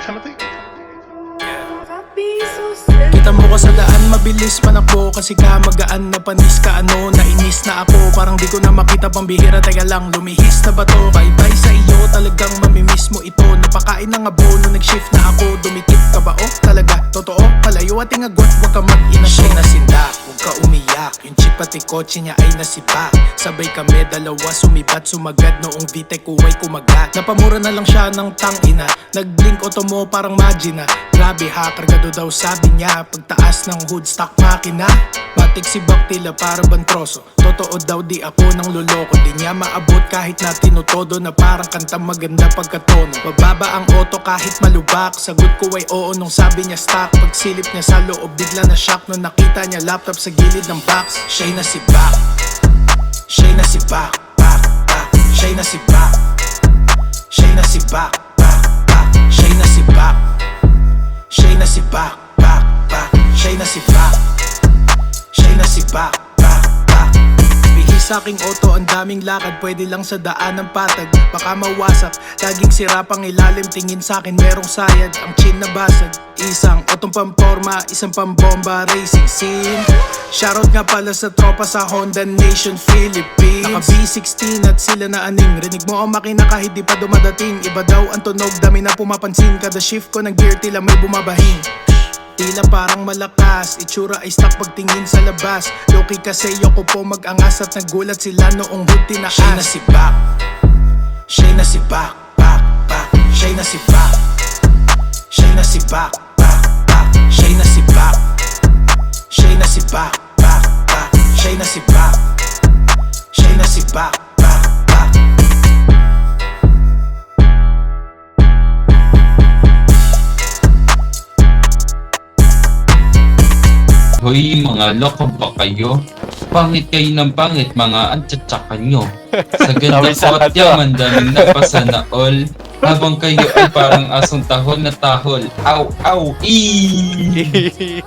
Timothy? Kita mo ka sa daan, mabilis manakbo kasi ka magaan na panis ka ano. Nainis na ako, parang di ko na makita pambihira. Teka lang, lumihis na ba to? Bye-bye sa iyo, talagang mamimiss mo ito. Napakain ng abono, nag-shift na ako. Dumikit ka ba? Oh, talaga, totoo? Palayo ating agwat, wag ka mag-ina. Siya'y nasindak, huwag ka umiyak. Yung chip pati kotse niya ay nasipa. Sabay kami dalawa, sumibat, sumagad. Noong VTEC kuway kumagat. Napamura na lang siya ng tangina. Nag-blink auto mo parang magina. Grabe ha, kargado daw sabi niya. Pagtaas ng hood, stock makina. Matik si Baktila para bantroso. Totoo daw di ako nang loloko. Di niya maabot kahit na tinutodo. Na parang kanta maganda pagkatono. Bababa ang auto kahit malubak. Sagot ko ay oo nung sabi niya stock. Pagsilip niya sa loob bigla na shock. Nung nakita niya laptop sa gilid ng box. Siya'y nasibak. Siya'y nasibak. Bak, bak. Siya'y nasibak. Siya'y nasibak. Bak, bak. Siya'y nasibak. Siya'y nasibak. Bak, bak. Siya'y nasibak. Siya'y nasibak. Bak, bak. Bihis sa aking auto, ang daming lakad. Pwede lang sa daan ng patag. Baka mawasak, laging sira pang ilalim. Tingin sa akin merong sayad, ang chin na basag. Isang otong pamporma, isang pambomba. Racing scene. Shoutout nga pala sa tropa sa Honda Nation Philippines. Naka B16 at sila na aning. Rinig mo ang makina kahit di pa dumadating. Iba daw ang tunog, dami na pumapansin. Kada shift ko ng gear tila may bumabahing. Tila parang malakas, itsura ay stock pagtingin sa labas. Loki kasi yoko po mag-angas at nagulat sila noong hood tinaas. Siya'y nasibak. Siya'y nasibak. Bak, bak. Siya'y nasibak. Siya'y nasibak. Bak, bak. Siya'y nasibak. Siya'y nasibak. Bak, bak. Siya'y nasibak. Siya'y nasibak. Bak, bak. Hoy, mga loko ba kayo? Pangit kayo ng pangit, mga antsatsakan nyo. Sa ganda ko at yaman, daming napasa na all. Habang kayo ay parang asong tahol na tahol. Aw, aw, ee!